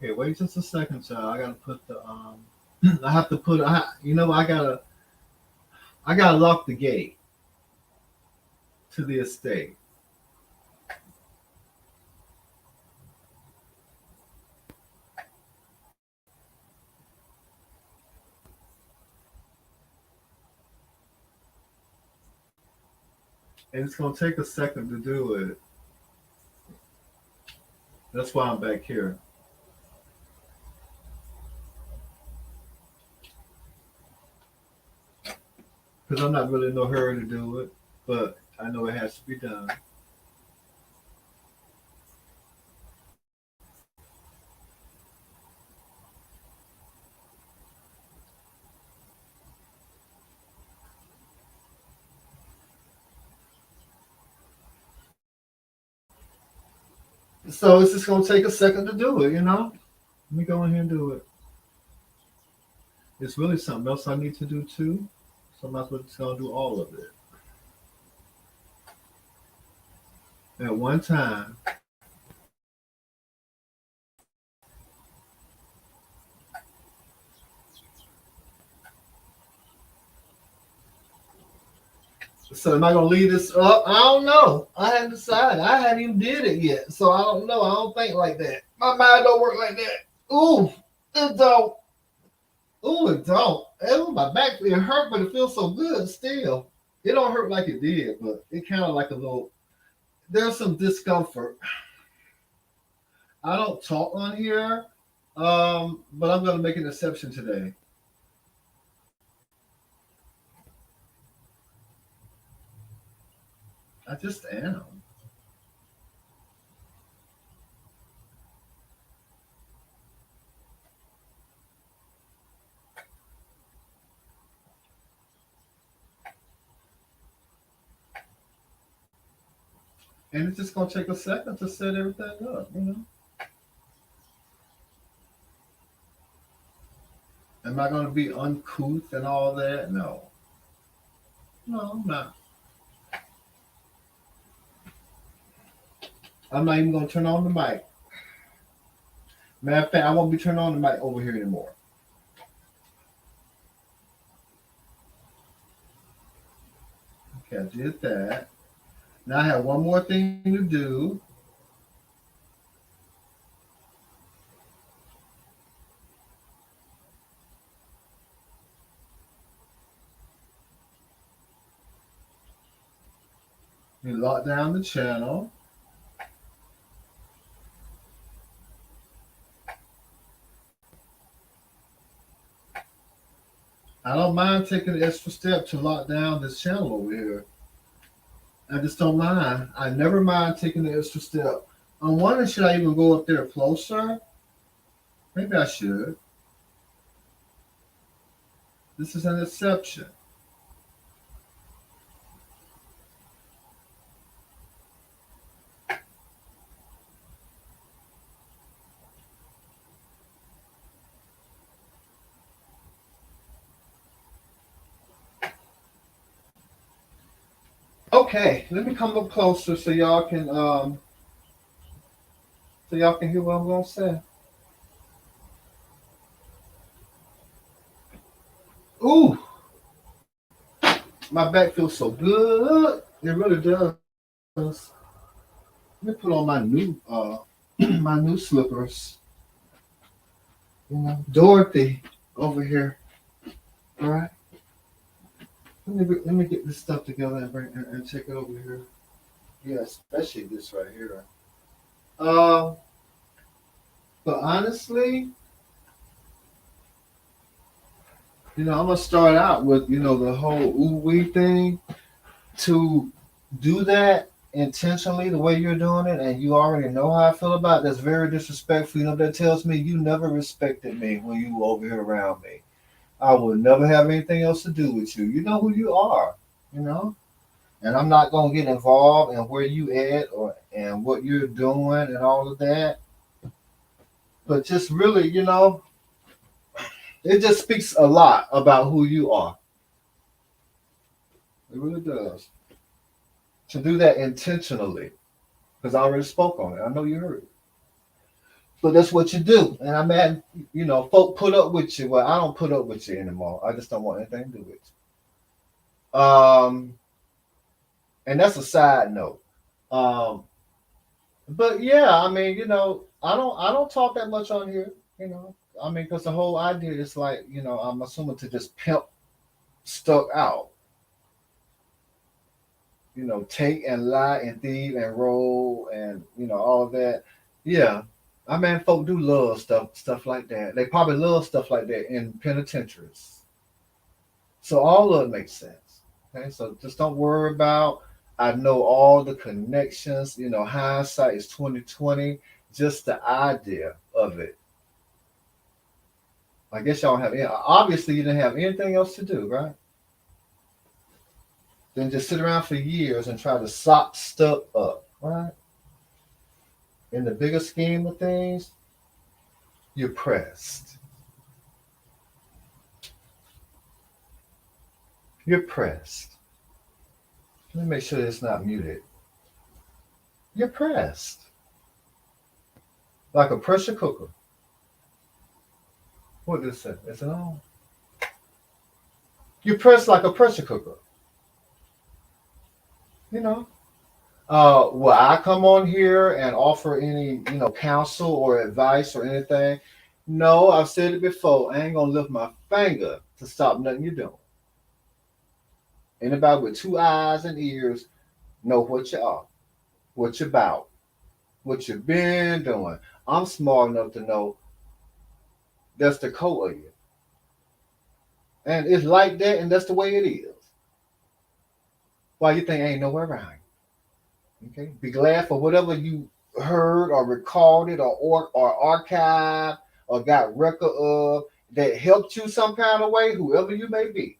Okay, wait just a second, child. I gotta put the I have to put I gotta lock the gate to the estate. And it's gonna take a second to do it. That's why I'm back here. Because I'm not really in no hurry to do it, but I know it has to be done. So it's just gonna take a second to do it, you know? Let me go in here and do it. It's really something else I need to do too. So I'm not just gonna do all of it at one time. So am I gonna leave this up? I don't know. I haven't decided. I haven't even did it yet. So I don't know. I don't think like that. My mind don't work like that. Ooh, it don't. Ooh, it don't. Ooh, my back it hurt, but it feels so good still. It don't hurt like it did, but it kind of like a little. There's some discomfort. I don't talk on here, but I'm gonna make an exception today. I just am. And it's just gonna take a second to set everything up, you know. Am I gonna be uncouth and all that? No. No, I'm not. I'm not even gonna turn on the mic. Matter of fact, I won't be turning on the mic over here anymore. Okay, I did that. Now I have one more thing to do. You lock down the channel. I don't mind taking the extra step to lock down this channel over here. I just don't mind. I never mind taking the extra step. I'm wondering, should I even go up there closer? Maybe I should. This is an exception. Okay, let me come up closer so y'all can hear what I'm gonna say. Ooh, my back feels so good. It really does. Let me put on my new my new slippers. You know, Dorothy over here. All right. Let me get this stuff together and take it over here. Yeah, especially this right here. Uh, but honestly, I'm gonna start out with the whole ooh wee thing. To do that intentionally the way you're doing it, and you already know how I feel about it, that's very disrespectful. That tells me you never respected me when you were over here around me. I will never have anything else to do with you. You know who you are, you know? And I'm not gonna get involved in where you at or and what you're doing and all of that. But just really, it just speaks a lot about who you are. It really does. To do that intentionally, because I already spoke on it. I know you heard it. But that's what you do. And I'm at, folk put up with you. Well, I don't put up with you anymore. I just don't want anything to do with you. And that's a side note. Um, but yeah, I mean, I don't talk that much on here. I mean, because the whole idea is like, I'm assuming to just pimp stuck out. Take and lie and thieve and roll and all of that. Yeah, I mean, folk do love stuff like that. They probably love stuff like that in penitentiaries. So all of it makes sense. Okay, so just don't worry about. I know all the connections. Hindsight is 2020. Just the idea of it. I guess y'all have. Obviously, you didn't have anything else to do, right? Then just sit around for years and try to sock stuff up, right? In the bigger scheme of things, you're pressed. You're pressed. Let me make sure it's not muted. You're pressed. Like a pressure cooker. What did it say? Is it on? You're pressed like a pressure cooker. You know? Will I come on here and offer any, counsel or advice or anything? No, I've said it before. I ain't gonna lift my finger to stop nothing you're doing. Anybody with two eyes and ears know what you are, what you're about, what you've been doing. I'm smart enough to know that's the core of you. And it's like that, and that's the way it is. Why you think ain't nowhere around you? Okay? Be glad for whatever you heard or recorded or archived or got record of that helped you some kind of way, whoever you may be.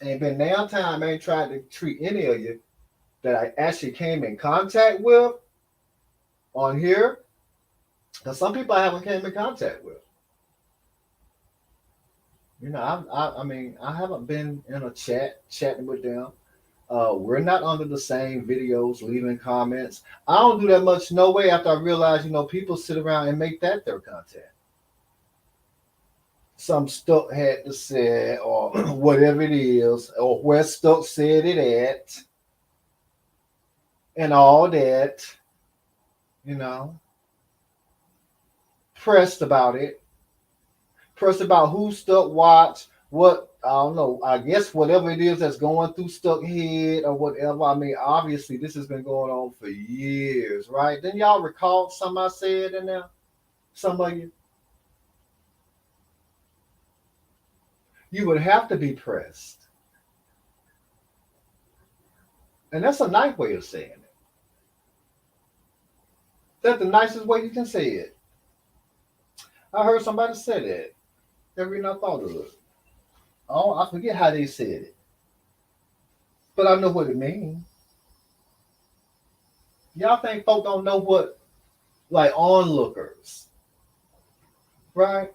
And been now time I ain't tried to treat any of you that I actually came in contact with on here. Because some people I haven't came in contact with. I mean, I haven't been in a chatting with them. We're not under the same videos, leaving comments. I don't do that much, no way. After I realize, people sit around and make that their content. Some Stuck had to say, or whatever it is, or where Stuck said it at, and all that, you know, pressed about it, pressed about who Stuck watched, what, I don't know, I guess whatever it is that's going through Stuck head or whatever. I mean, obviously, this has been going on for years, right? Then y'all recall something I said in there? Some of you? You would have to be pressed. And that's a nice way of saying it. That's the nicest way you can say it. I heard somebody say that. Every reason I thought of it. Oh, I forget how they said it. But I know what it means. Y'all think folk don't know what, like, onlookers, right?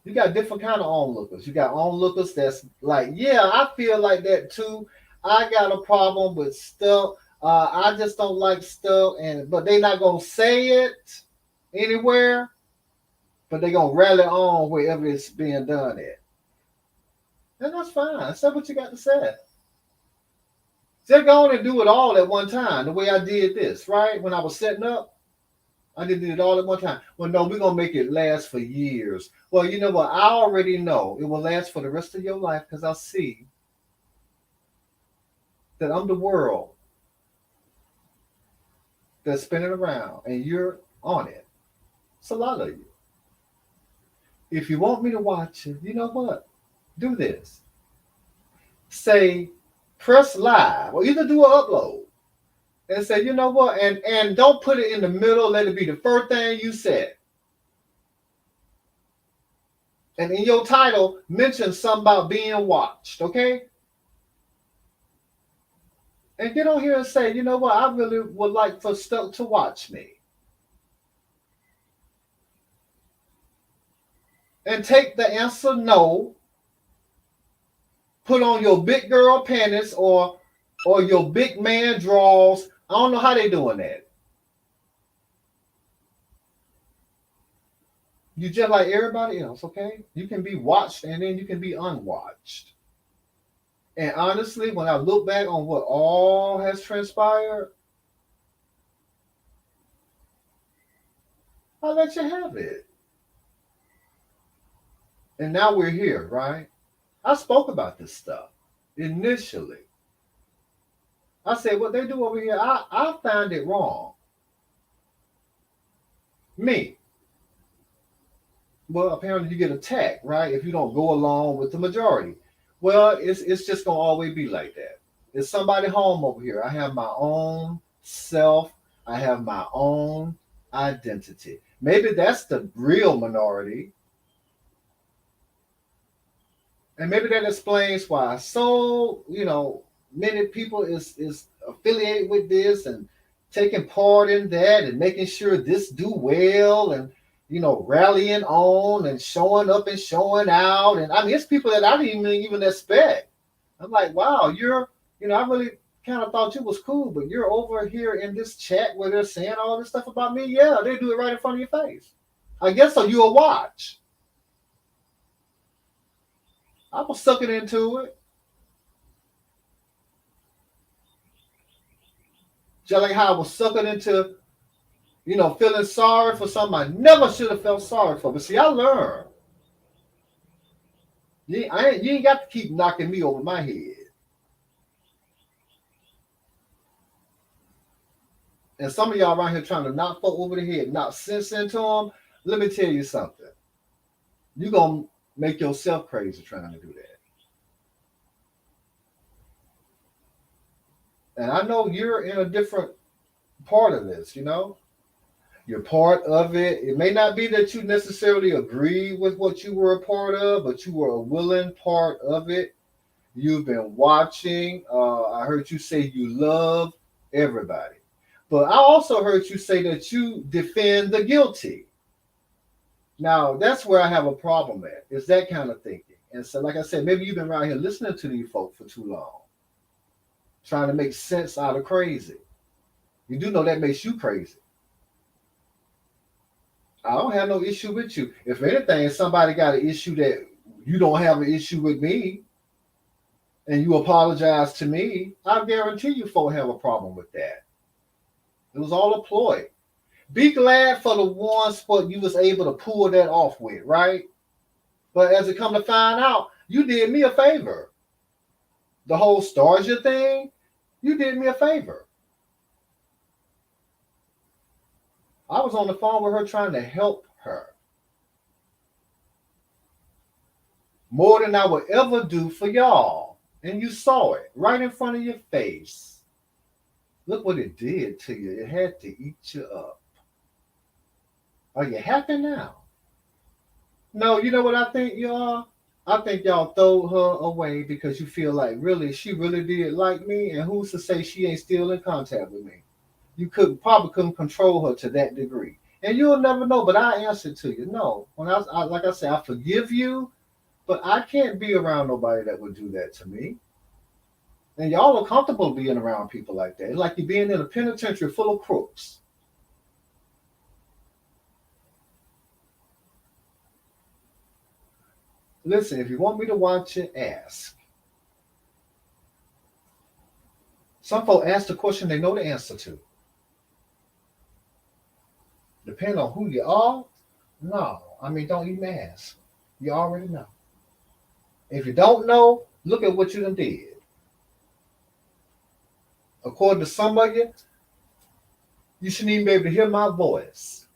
You got different kind of onlookers. You got onlookers that's like, yeah, I feel like that too. I got a problem with stuff. I just don't like stuff, but they not gonna say it anywhere, but they gonna rally on wherever it's being done at. And that's fine. Say what you got to say. Just go on and do it all at one time, the way I did this, right? When I was setting up, I did it all at one time. Well, no, we're going to make it last for years. Well, you know what? I already know it will last for the rest of your life because I see that I'm the world that's spinning around and you're on it. It's a lot of you. If you want me to watch it, you know what? Do this. Say, press live or either do an upload and say, you know what? And don't put it in the middle. Let it be the first thing you said. And in your title, mention something about being watched, okay? And get on here and say, you know what? I really would like for Stuck to watch me. And take the answer no, put on your big girl panties or your big man drawers. I don't know how they doing that. You just like everybody else, okay? You can be watched and then you can be unwatched. And honestly, when I look back on what all has transpired, I'll let you have it. And now we're here, right? I spoke about this stuff initially. I said, what they do over here, I find it wrong. Me. Well, apparently you get attacked, right? If you don't go along with the majority. Well, it's just gonna always be like that. It's somebody home over here. I have my own self. I have my own identity. Maybe that's the real minority, and maybe that explains why so many people is affiliated with this and taking part in that and making sure this do well and rallying on and showing up and showing out. And I mean, it's people that I didn't even expect. I'm like, wow, I really kind of thought you was cool, but you're over here in this chat where they're saying all this stuff about me. Yeah, they do it right in front of your face. I guess so. You'll watch. I was sucking into it. Just like how I was sucking into, feeling sorry for something I never should have felt sorry for. But see, I learned. You ain't got to keep knocking me over my head. And some of y'all around here trying to knock folk over the head, knock sense into them. Let me tell you something. You're going to make yourself crazy trying to do that. And I know you're in a different part of this, You're part of it. It may not be that you necessarily agree with what you were a part of, but you were a willing part of it. You've been watching. I heard you say you love everybody. But I also heard you say that you defend the guilty. Now, that's where I have a problem at, is that kind of thinking. And so, like I said, maybe you've been around here listening to these folk for too long, trying to make sense out of crazy. You do know that makes you crazy. I don't have no issue with you. If anything, somebody got an issue that you don't have an issue with me, and you apologize to me, I guarantee you folk have a problem with that. It was all a ploy. Be glad for the one spot you was able to pull that off with, right? But as it come to find out, you did me a favor. The whole Starja thing, you did me a favor. I was on the phone with her trying to help her. More than I would ever do for y'all. And you saw it right in front of your face. Look what it did to you. It had to eat you up. Are you happy now? No, you know what I think, y'all? I think y'all throw her away because you feel like she really did like me, and who's to say she ain't still in contact with me? You probably couldn't control her to that degree. And you'll never know, but I answer to you. No. When like I said, I forgive you, but I can't be around nobody that would do that to me. And y'all are comfortable being around people like that. It's like you're being in a penitentiary full of crooks. Listen, if you want me to watch it, ask. Some folks ask the question they know the answer to. Depending on who you are, no. I mean, don't even ask. You already know. If you don't know, look at what you done did. According to some of you, you shouldn't even be able to hear my voice.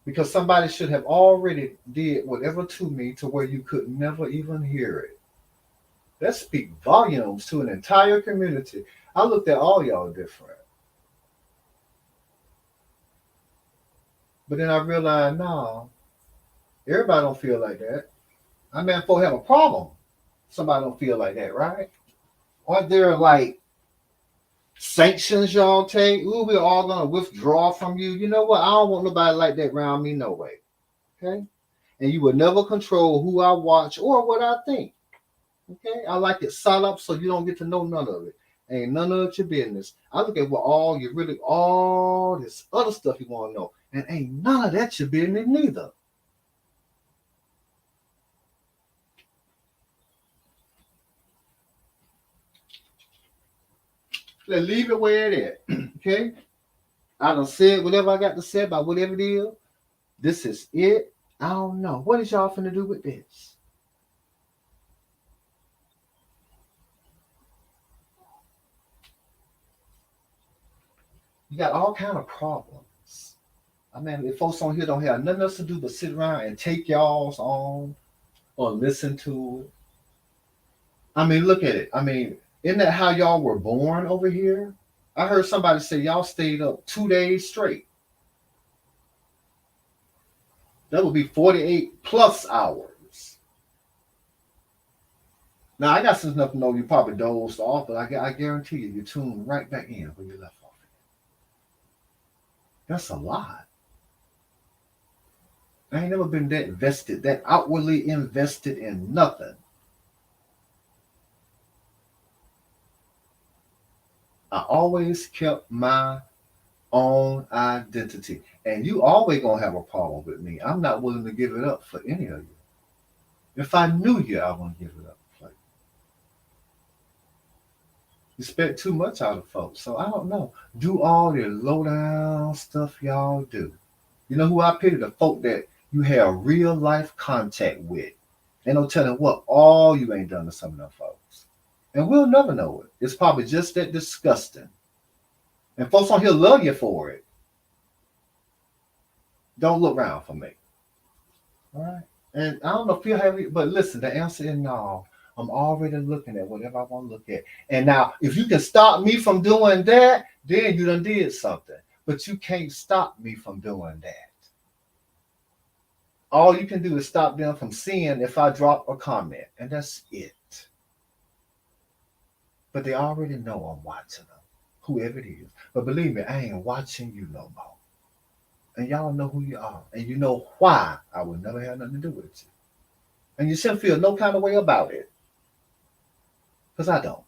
Because somebody should have already did whatever to me to where you could never even hear it. That speaks volumes to an entire community. I looked at all y'all different. But then I realized, no, everybody don't feel like that. I mean, folks have a problem. Somebody don't feel like that, right? Aren't there like sanctions y'all take? Ooh, we're all gonna withdraw from you. You know what? I don't want nobody like that around me, no way. Okay? And you will never control who I watch or what I think. Okay, I like it set up so you don't get to know none of it. Ain't none of it your business. I look at what all this other stuff you want to know, and ain't none of that your business neither. Let's leave it where it is. Okay, I done said whatever I got to say about whatever it is. This is it. I don't know. What is y'all finna do with this? You got all kind of problems. I mean, if folks on here don't have nothing else to do but sit around and take y'all's on or listen to it. I mean, look at it. I mean, isn't that how y'all were born over here? I heard somebody say y'all stayed up 2 days straight. That would be 48 plus hours. Now, I got some enough to know you probably dozed off, but I guarantee you tuned right back in where you left off. That's a lot. I ain't never been that invested, that outwardly invested in nothing. I always kept my own identity. And you always gonna have a problem with me. I'm not willing to give it up for any of you. If I knew you, I wouldn't give it up. Like, you expect too much out of folks. So I don't know. Do all the low down stuff y'all do. You know who I pity? The folk that you have real life contact with. Ain't no telling what all you ain't done to some of them folks. And we'll never know it. It's probably just that disgusting. And folks on here love you for it. Don't look around for me. All right. And I don't know if you have it, but listen, the answer is no. I'm already looking at whatever I want to look at. And now, if you can stop me from doing that, then you done did something. But you can't stop me from doing that. All you can do is stop them from seeing if I drop a comment. And that's it. But they already know I'm watching them, whoever it is. But believe me, I ain't watching you no more. And y'all know who you are. And you know why I would never have nothing to do with you. And you shouldn't feel no kind of way about it. Because I don't.